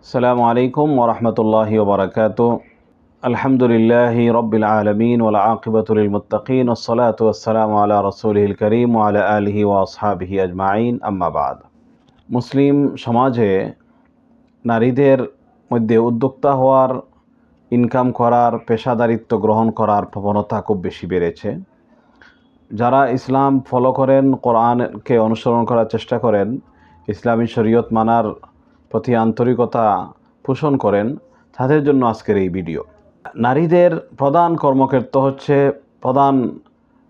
আসসালামু আলাইকুম ওয়া রাহমাতুল্লাহি ওয়া বারাকাতুহু। আলহামদুলিল্লাহি রাব্বিল আলামিন ওয়াল আকিবাতু লিল মুত্তাকিন ওয়াস সালাতু ওয়াস সালামু আলা রাসূলিল কারীম ওয়া আলা আলিহি ওয়া আসহাবিহি আজমাইন, আম্মা বাদ। মুসলিম সমাজে নারীদের মধ্যে উদ্যোক্তা হওয়ার, ইনকাম করার, পেশাদারিত্ব গ্রহণ করার প্রবণতা খুব বেশি বেড়েছে। যারা ইসলাম ফলো করেন, কোরআনকে অনুসরণ করার চেষ্টা করেন, ইসলামী শরীয়ত মানার প্রতি আন্তরিকতা পোষণ করেন, তাদের জন্য আজকের এই ভিডিও। নারীদের প্রধান কর্মক্ষেত্র হচ্ছে, প্রধান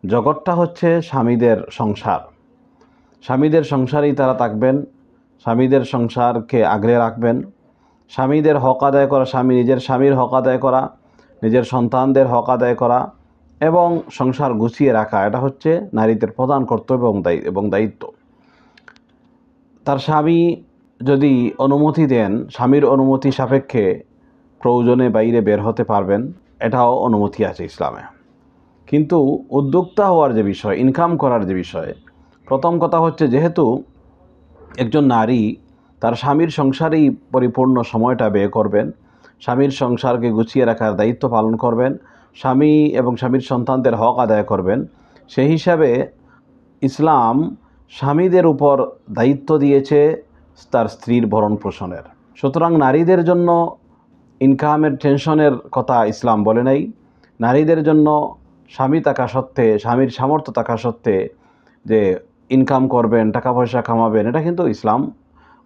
জগৎটা হচ্ছে স্বামীদের সংসার। স্বামীদের সংসারেই তারা থাকবেন, স্বামীদের সংসারকে আগলে রাখবেন, স্বামীদের হক আদায় করা, নিজের স্বামীর হক আদায় করা, নিজের সন্তানদের হক আদায় করা এবং সংসার গুছিয়ে রাখা, এটা হচ্ছে নারীদের প্রধান কর্তব্য এবং দায়িত্ব। তার স্বামী যদি অনুমতি দেন, স্বামীর অনুমতি সাপেক্ষে প্রয়োজনে বাইরে বের হতে পারবেন, এটাও অনুমতি আছে ইসলামে। কিন্তু উদ্যোক্তা হওয়ার যে বিষয়, ইনকাম করার যে বিষয়, প্রথম কথা হচ্ছে, যেহেতু একজন নারী তার স্বামীর সংসারেই পরিপূর্ণ সময়টা ব্যয় করবেন, স্বামীর সংসারকে গুছিয়ে রাখার দায়িত্ব পালন করবেন, স্বামী এবং স্বামীর সন্তানদের হক আদায় করবেন, সেই হিসাবে ইসলাম স্বামীদের উপর দায়িত্ব দিয়েছে তার স্ত্রীর ভরণ পোষণের। সুতরাং নারীদের জন্য ইনকামের টেনশনের কথা ইসলাম বলে নাই। নারীদের জন্য স্বামী থাকা সত্ত্বে, স্বামীর সামর্থ্য থাকা সত্ত্বে যে ইনকাম করবেন, টাকা পয়সা কামাবেন, এটা কিন্তু ইসলাম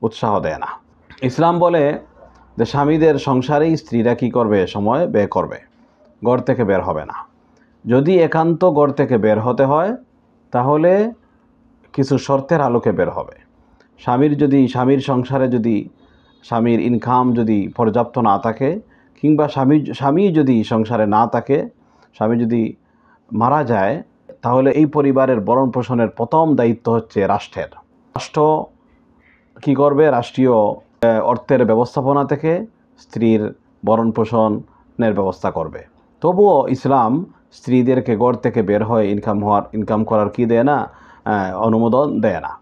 উৎসাহ দেয় না। ইসলাম বলে যে স্বামীদের সংসারেই স্ত্রীরা কী করবে, সময় ব্যয় করবে, ঘর থেকে বের হবে না। যদি একান্ত ঘর থেকে বের হতে হয় তাহলে কিছু শর্তের আলোকে বের হবে। স্বামীর সংসারে যদি স্বামীর ইনকাম যদি পর্যাপ্ত না থাকে, কিংবা স্বামী যদি সংসারে না থাকে, স্বামী যদি মারা যায়, তাহলে এই পরিবারের ভরণ পোষণের প্রথম দায়িত্ব হচ্ছে রাষ্ট্রের। রাষ্ট্র কী করবে? রাষ্ট্রীয় অর্থের ব্যবস্থাপনা থেকে স্ত্রীর ভরণ পোষণের ব্যবস্থা করবে। তবুও ইসলাম স্ত্রীদেরকে ঘর থেকে বের হয়ে ইনকাম করার কি দেয় না, অনুমোদন দেয় না।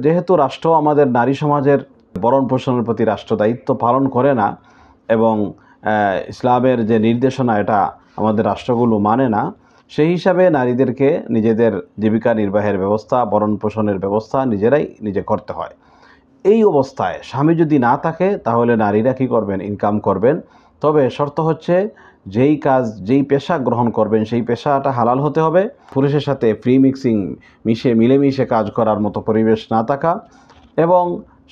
যেহেতু রাষ্ট্র আমাদের নারী সমাজের ভরণ পোষণের প্রতি রাষ্ট্র দায়িত্ব পালন করে না এবং ইসলামের যে নির্দেশনা এটা আমাদের রাষ্ট্রগুলো মানে না, সেই হিসাবে নারীদেরকে নিজেদের জীবিকা নির্বাহের ব্যবস্থা, ভরণ পোষণের ব্যবস্থা নিজে করতে হয়। এই অবস্থায় স্বামী যদি না থাকে তাহলে নারীরা কী করবেন? ইনকাম করবেন। তবে শর্ত হচ্ছে, যেই পেশা গ্রহণ করবেন সেই পেশাটা হালাল হতে হবে, পুরুষের সাথে মিলেমিশে কাজ করার মতো পরিবেশ না থাকা এবং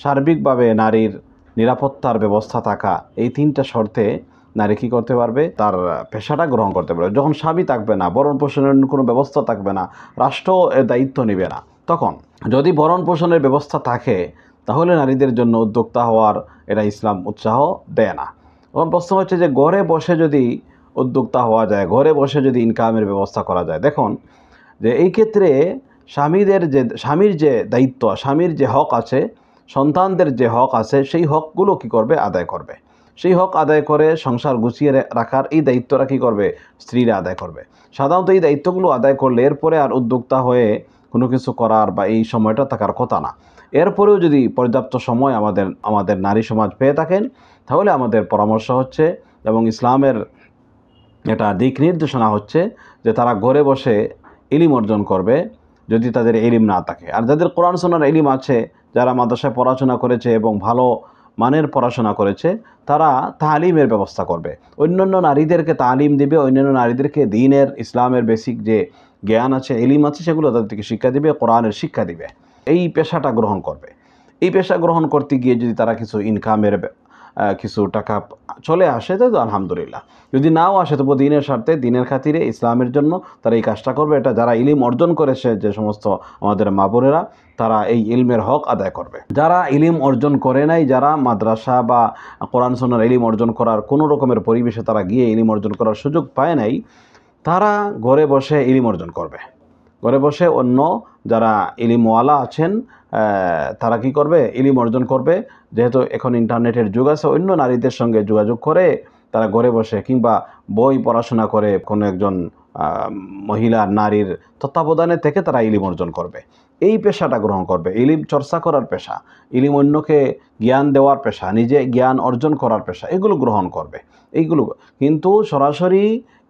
সার্বিকভাবে নারীর নিরাপত্তার ব্যবস্থা থাকা। এই তিনটা শর্তে নারী কী করতে পারবে? তার পেশাটা গ্রহণ করতে পারবে। যখন স্বামী থাকবে না, ভরণ পোষণের কোনো ব্যবস্থা থাকবে না, রাষ্ট্র এর দায়িত্ব নেবে না, তখন যদি ভরণ পোষণের ব্যবস্থা থাকে তাহলে নারীদের জন্য উদ্যোক্তা হওয়ার এটা ইসলাম উৎসাহ দেয় না। এখন প্রশ্ন হচ্ছে যে ঘরে বসে যদি উদ্যোক্তা হওয়া যায়, ঘরে বসে যদি ইনকামের ব্যবস্থা করা যায়, দেখুন যে এই ক্ষেত্রে স্বামীর যে দায়িত্ব, স্বামীর যে হক আছে, সন্তানদের যে হক আছে, সেই হকগুলো কী করবে? আদায় করবে। সেই হক আদায় করে সংসার গুছিয়ে রাখার এই দায়িত্বটা কী করবে? স্ত্রীরা আদায় করবে। সাধারণত এই দায়িত্বগুলো আদায় করলে এরপরে আর উদ্যোক্তা হয়ে কোনো কিছু করার বা এই সময়টা থাকার কথা না। এরপরেও যদি পর্যাপ্ত সময় আমাদের নারী সমাজ পেয়ে থাকেন, তাহলে আমাদের পরামর্শ হচ্ছে এবং ইসলামের এটা দিক নির্দেশনা হচ্ছে যে তারা ঘরে বসে ইলম অর্জন করবে, যদি তাদের ইলম না থাকে। আর যাদের কোরআন সুন্নাহর ইলম আছে, যারা মাদ্রাসায় পড়াশোনা করেছে এবং ভালো মানের পড়াশোনা করেছে, তারা তালিমের ব্যবস্থা করবে, অন্যান্য নারীদেরকে তালিম দিবে, অন্যান্য নারীদেরকে দ্বীনের, ইসলামের বেসিক যে জ্ঞান আছে, ইলম আছে, সেগুলো তাদেরকে শিক্ষা দিবে, কোরআনের শিক্ষা দিবে। এই পেশাটা গ্রহণ করবে। এই পেশা গ্রহণ করতে গিয়ে যদি তারা কিছু ইনকামের কিছু টাকা চলে আসে তো আলহামদুলিল্লাহ, যদি নাও আসে তবু দিনের স্বার্থে, দিনের খাতিরে, ইসলামের জন্য তারা এই কাজটা করবে। এটা যারা ইলম অর্জন করেছে, যে সমস্ত আমাদের মা বোনেরা, তারা এই ইলমের হক আদায় করবে। যারা ইলম অর্জন করে নাই, যারা মাদ্রাসা বা কোরআন সুন্নাহর ইলম অর্জন করার কোনো রকমের পরিবেশে তারা গিয়ে ইলম অর্জন করার সুযোগ পায় নাই, তারা ঘরে বসে ইলম অর্জন করবে। ঘরে বসে অন্য যারা ইলিমওয়ালা আছেন তারা কি করবে? ইলম অর্জন করবে। যেহেতু এখন ইন্টারনেটের যুগ আছে, অন্য নারীদের সঙ্গে যোগাযোগ করে তারা ঘরে বসে কিংবা বই পড়াশোনা করে কোনো একজন মহিলা নারীর তত্ত্বাবধানে থেকে তারা ইলিম অর্জন করবে, এই পেশাটা গ্রহণ করবে। ইলিম চর্চা করার পেশা, ইলিম অন্যকে জ্ঞান দেওয়ার পেশা, নিজে জ্ঞান অর্জন করার পেশা, এগুলো গ্রহণ করবে। এইগুলো কিন্তু সরাসরি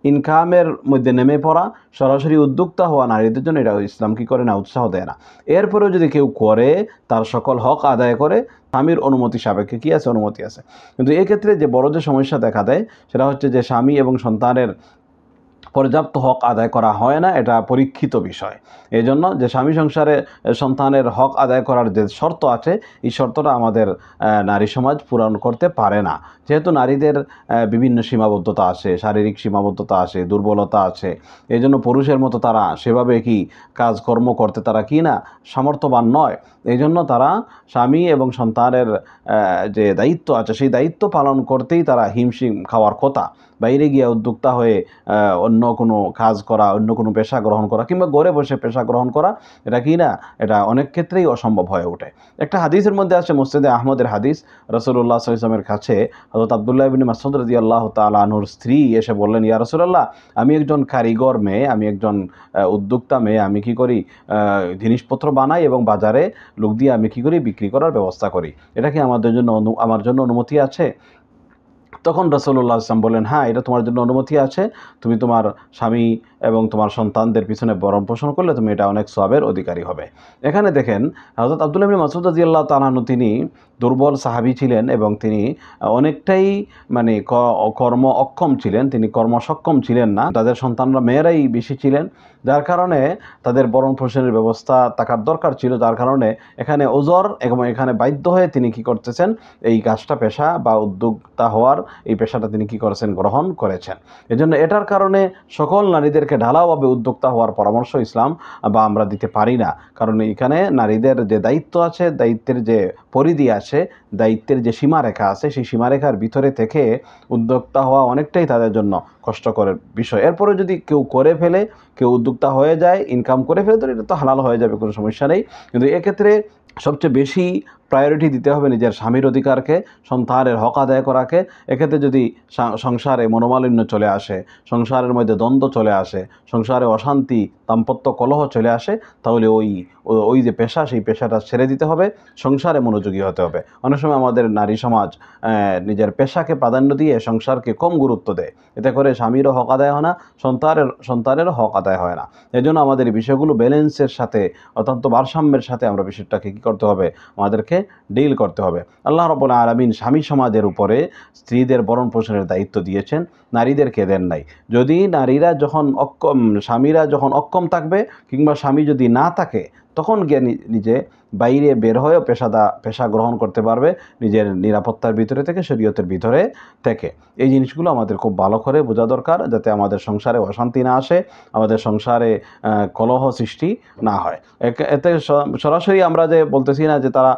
ইনকামের মধ্যে নেমে পড়া, সরাসরি উদ্যোক্তা হওয়া নারীদের জন্য এটা ইসলাম কী করে না, উৎসাহ দেয় না। এরপরেও যদি কেউ করে, তার সকল হক আদায় করে, স্বামীর অনুমতি সাপেক্ষে কী আছে, অনুমতি আছে। কিন্তু এক্ষেত্রে যে বড় যে সমস্যা দেখা দেয় সেটা হচ্ছে যে স্বামী এবং সন্তানের পর্যাপ্ত হক আদায় করা হয় না, এটা পরীক্ষিত বিষয়। এই জন্য যে স্বামী সংসারে সন্তানের হক আদায় করার যে শর্ত আছে, এই শর্তটা আমাদের নারী সমাজ পূরণ করতে পারে না। যেহেতু নারীদের বিভিন্ন সীমাবদ্ধতা আছে, শারীরিক সীমাবদ্ধতা আছে, দুর্বলতা আছে, এই জন্য পুরুষের মতো তারা সেভাবে কি কাজকর্ম করতে তারা কি না সামর্থ্যবান নয়। এই জন্য তারা স্বামী এবং সন্তানের যে দায়িত্ব আছে, সেই দায়িত্ব পালন করতেই তারা হিমশিম খাওয়ার কথা। বাইরে গিয়ে উদ্যোক্তা হয়ে অন্য কোনো কাজ করা, অন্য কোনো পেশা গ্রহণ করা, কিংবা ঘরে বসে পেশা গ্রহণ করা, এটা কি না, এটা অনেক ক্ষেত্রেই অসম্ভব হয়ে ওঠে। একটা হাদিসের মধ্যে আছে, মুসনাদে আহমদের হাদিস, রাসূলুল্লাহ সাল্লাল্লাহু আলাইহি ওয়াসাল্লামের কাছে হযরত আব্দুল্লাহ ইবনে মাসউদ রাদিয়াল্লাহু তাআলা আনহুর স্ত্রী এসে বললেন, ইয়া রাসূলুল্লাহ, আমি একজন কারিগর মেয়ে, আমি একজন উদ্যোক্তা মেয়ে, আমি কি করি, জিনিসপত্র বানাই এবং বাজারে লোক দিয়ে আমি কি করি, বিক্রি করার ব্যবস্থা করি। এটা কি আমার জন্য অনুমতি আছে? তখন রাসূলুল্লাহ সাল্লাল্লাহু আলাইহি ওয়াসাল্লাম বললেন, হ্যাঁ, এটা তোমার জন্য অনুমতি আছে। তুমি তোমার স্বামী এবং তোমার সন্তানদের পিছনে ভরণ পোষণ করলে তুমি এটা অনেক সওয়াবের অধিকারী হবে। এখানে দেখেন, হযরত আব্দুল্লাহ ইবনে মাসউদ রাদিয়াল্লাহু তাআলা আনহু তিনি দুর্বল সাহাবী ছিলেন এবং তিনি অনেকটাই মানে কর্ম অক্ষম ছিলেন, তিনি কর্মসক্ষম ছিলেন না। তাদের সন্তানরা মেয়েরাই বেশি ছিলেন, যার কারণে তাদের ভরণ পোষণের ব্যবস্থা থাকার দরকার ছিল। যার কারণে এখানে ওজর এবং এখানে বাধ্য হয়ে তিনি কি করতেছেন, এই কাজটা পেশা বা উদ্যোক্তা হওয়ার এই পেশাটা তিনি কি করেছেন, গ্রহণ করেছেন। এজন্য এটার কারণে সকল নারীদেরকে ঢালাওভাবে উদ্যোক্তা হওয়ার পরামর্শ ইসলাম বা আমরা দিতে পারি না। কারণ এখানে নারীদের যে দায়িত্ব আছে, দায়িত্বের যে পরিধি আছে, দায়িত্বের যে সীমারেখা আছে, সেই সীমারেখার ভিতরে থেকে উদ্যোক্তা হওয়া অনেকটাই তাদের জন্য কষ্টকরের বিষয়। এরপরে যদি কেউ করে ফেলে, কেউ উদ্যোক্তা হয়ে যায়, ইনকাম করে ফেলে, তো এটা তো হালাল হয়ে যাবে, কোনো সমস্যা নেই। কিন্তু এক্ষেত্রে সবচেয়ে বেশি প্রায়োরিটি দিতে হবে নিজের স্বামীর অধিকারকে, সন্তানের হক আদায় করাকে। এক্ষেত্রে যদি সংসারে মনোমালিন্য চলে আসে, সংসারের মধ্যে দ্বন্দ্ব চলে আসে, সংসারে অশান্তি, দাম্পত্য কলহ চলে আসে, তাহলে ওই যে পেশা, সেই পেশাটা ছেড়ে দিতে হবে, সংসারে মনোযোগী হতে হবে। অনেক সময় আমাদের নারী সমাজ নিজের পেশাকে প্রাধান্য দিয়ে সংসারকে কম গুরুত্ব দেয়, এতে করে স্বামীরও হক আদায় হয় না, সন্তানেরও হক আদায় হয় না। এজন্য আমাদের এই বিষয়গুলো ব্যালেন্সের সাথে, অত্যন্ত ভারসাম্যের সাথে আমরা বিষয়টাকে কী করতে হবে, আমাদেরকে ডিল করতে হবে। আল্লাহ রাব্বুল আলামিন স্বামী সমাজের উপরে স্ত্রীদের ভরণ পোষণের দায়িত্ব দিয়েছেন, নারীদেরকে দেন নাই। যদি স্বামীরা যখন অক্ষম থাকবে, কিংবা স্বামী যদি না থাকে, তখন গিয়ে নিজে বাইরে বের হয়েও পেশা গ্রহণ করতে পারবে, নিজের নিরাপত্তার ভিতরে থেকে, শরীয়তের ভিতরে থেকে। এই জিনিসগুলো আমাদের খুব ভালো করে বোঝা দরকার, যাতে আমাদের সংসারে অশান্তি না আসে, আমাদের সংসারে কলহ সৃষ্টি না হয়। এতে সরাসরি আমরা যে বলতেছি না যে তারা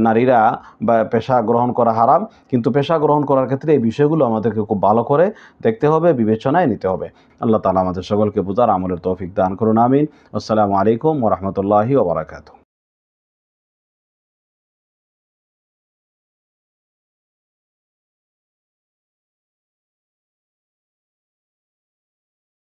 নারীরা বা পেশা গ্রহণ করা হারাম, কিন্তু পেশা গ্রহণ করার ক্ষেত্রে এই বিষয়গুলো আমাদেরকে খুব ভালো করে দেখতে হবে, বিবেচনায় নিতে হবে। আল্লাহ তাআলা আমাদের সকলকে বুঝার আমলের তৌফিক দান করুন, আমিন। আসসালামু আলাইকুম ওয়া রাহমাতুল্লাহি ওয়া বারাকাতুহু।